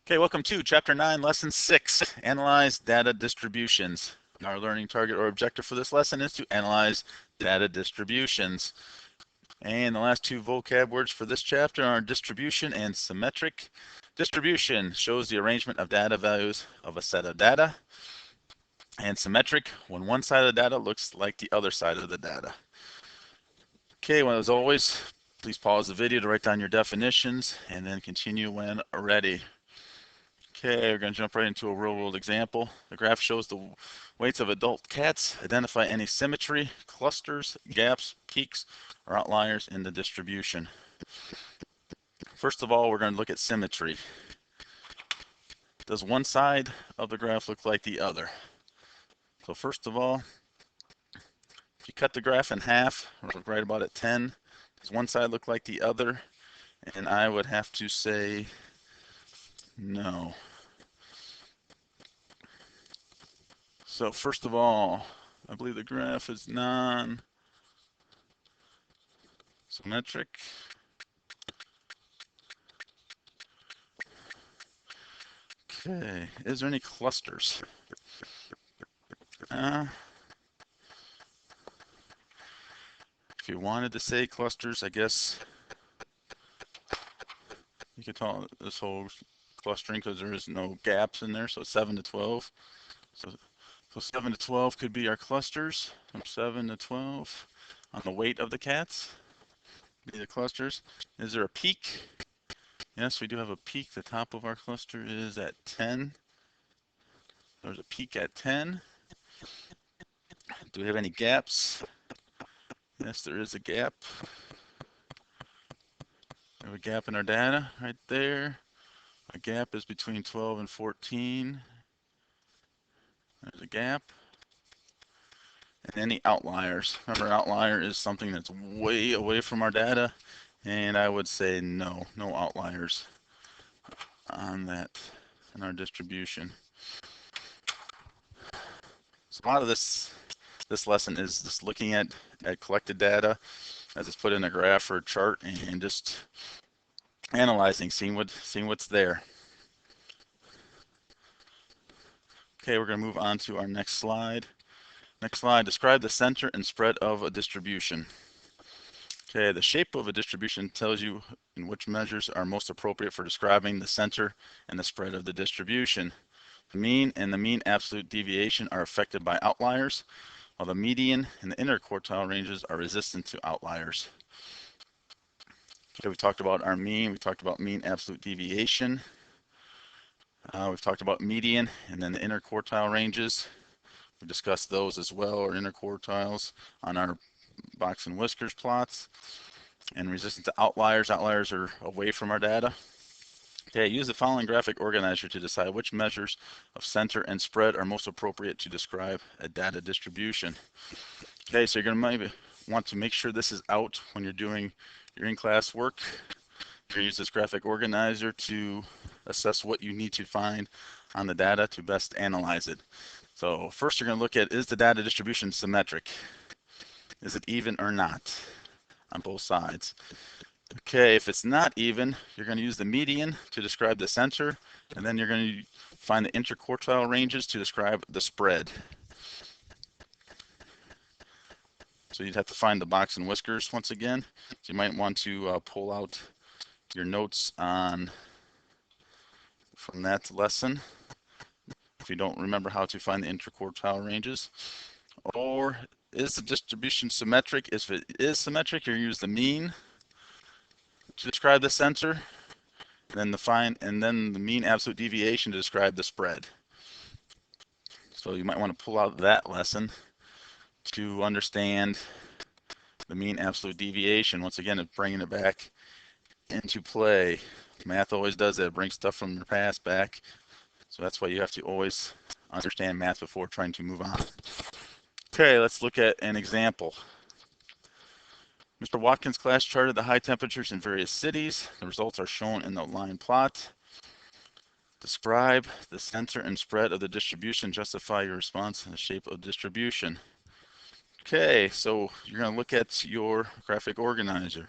Okay, welcome to Chapter 9, Lesson 6, Analyze Data Distributions. Our learning target or objective for this lesson is to analyze data distributions. And the last two vocab words for this chapter are distribution and symmetric. Distribution shows the arrangement of data values of a set of data. And symmetric, when one side of the data looks like the other side of the data. Okay, well, as always, please pause the video to write down your definitions and then continue when ready. Okay, we're going to jump right into a real-world example. The graph shows the weights of adult cats. Identify any symmetry, clusters, gaps, peaks, or outliers in the distribution. First of all, we're going to look at symmetry. Does one side of the graph look like the other? So first of all, if you cut the graph in half, right about at 10, does one side look like the other? And I would have to say no. So first of all, I believe the graph is non-symmetric. Okay, is there any clusters? If you wanted to say clusters, I guess you could call this whole clustering because there is no gaps in there, so 7 to 12. So 7 to 12 could be our clusters, from 7 to 12 on the weight of the cats, be the clusters. Is there a peak? Yes, we do have a peak. The top of our cluster is at 10. There's a peak at 10. Do we have any gaps? Yes, there is a gap. We have a gap in our data right there. A gap is between 12 and 14. There's a gap. And any outliers. Remember, outlier is something that's way away from our data. And I would say no outliers on that in our distribution. So a lot of this lesson is just looking at collected data as it's put in a graph or a chart and just analyzing, seeing what's there. Okay, we're going to move on to our next slide. Next slide, describe the center and spread of a distribution. Okay, the shape of a distribution tells you in which measures are most appropriate for describing the center and the spread of the distribution. The mean and the mean absolute deviation are affected by outliers, while the median and the interquartile ranges are resistant to outliers. Okay, we talked about our mean, we talked about mean absolute deviation. We've talked about median and then the interquartile ranges. We discussed those as well, or interquartiles, on our box and whiskers plots. And resistant to outliers. Outliers are away from our data. Okay, use the following graphic organizer to decide which measures of center and spread are most appropriate to describe a data distribution. Okay, so you're going to maybe want to make sure this is out when you're doing your in-class work. You're going to use this graphic organizer to assess what you need to find on the data to best analyze it. So first you're going to look at, is the data distribution symmetric? Is it even or not on both sides? Okay, if it's not even, you're going to use the median to describe the center, and then you're going to find the interquartile ranges to describe the spread. So you'd have to find the box and whiskers once again. So you might want to pull out your notes on from that lesson if you don't remember how to find the interquartile ranges. Or is the distribution symmetric? If it is symmetric, you use the mean to describe the center, and then the mean absolute deviation to describe the spread. So you might want to pull out that lesson to understand the mean absolute deviation. Once again, it's bringing it back into play. Math always does that, it brings stuff from your past back. So that's why you have to always understand math before trying to move on. Okay, let's look at an example. Mr. Watkins' class charted the high temperatures in various cities. The results are shown in the line plot. Describe the center and spread of the distribution. Justify your response in the shape of distribution. Okay, so you're going to look at your graphic organizer.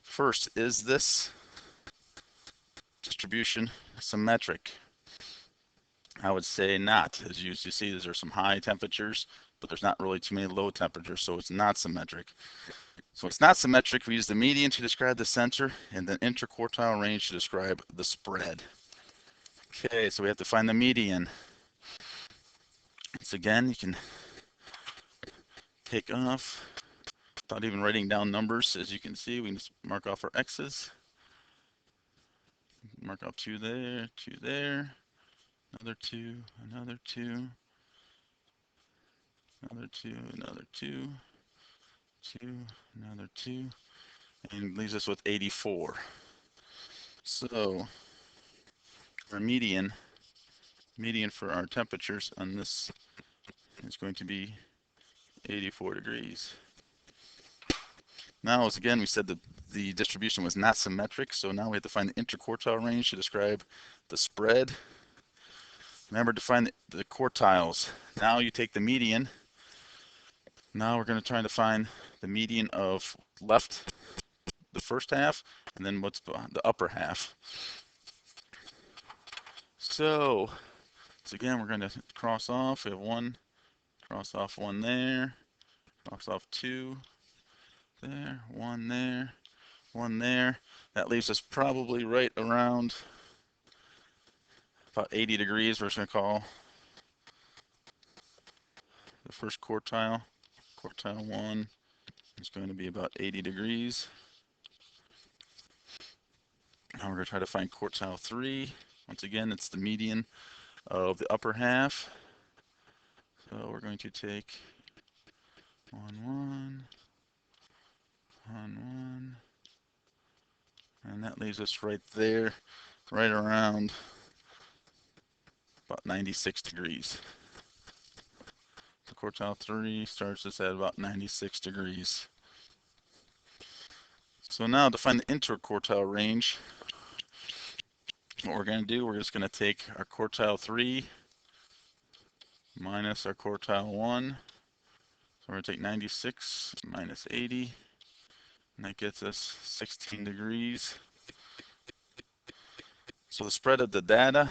First, is this distribution symmetric? I would say not. As you see, there's some high temperatures, but there's not really too many low temperatures, so it's not symmetric. So it's not symmetric. We use the median to describe the center, and then interquartile range to describe the spread. Okay, so we have to find the median. So again, you can take off without even writing down numbers. As you can see, we can just mark off our x's. Mark off 2 there, 2 there, another 2, another 2, another 2, another 2, 2, another 2, and leaves us with 84. So our median for our temperatures on this is going to be 84 degrees. Now, as again, we said that the distribution was not symmetric, so now we have to find the interquartile range to describe the spread. Remember to find the quartiles. Now you take the median. Now we're going to try to find the median of left, the first half, and then what's the upper half. So again, we're going to cross off. We have 1, cross off 1 there, cross off 2 there, 1 there, 1 there. That leaves us probably right around about 80 degrees. We're just going to call the first quartile, quartile 1, is going to be about 80 degrees. Now we're going to try to find quartile 3. Once again, it's the median of the upper half. So we're going to take 1, 1, 1, 1, and that leaves us right there, right around about 96 degrees. The quartile 3 starts us at about 96 degrees. So now to find the interquartile range, what we're going to do, we're just going to take our quartile 3 minus our quartile 1. So we're going to take 96 minus 80, and that gets us 16 degrees. So the spread of the data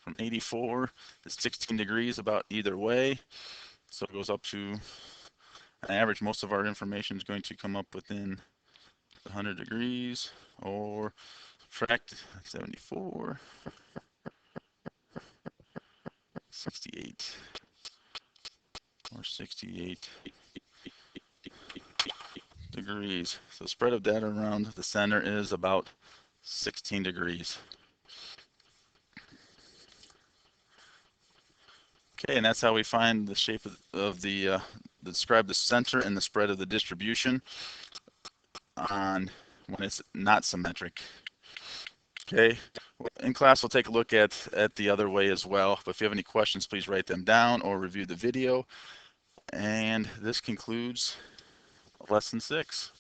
from 84 is 16 degrees about either way. So it goes up to an average. Most of our information is going to come up within 100 degrees, or subtract 74, 68, or 68 degrees. So the spread of data around the center is about 16 degrees. Okay, and that's how we find the shape of the describe the center and the spread of the distribution on when it's not symmetric. Okay, in class we'll take a look at the other way as well, but if you have any questions, please write them down or review the video. And this concludes lesson 6.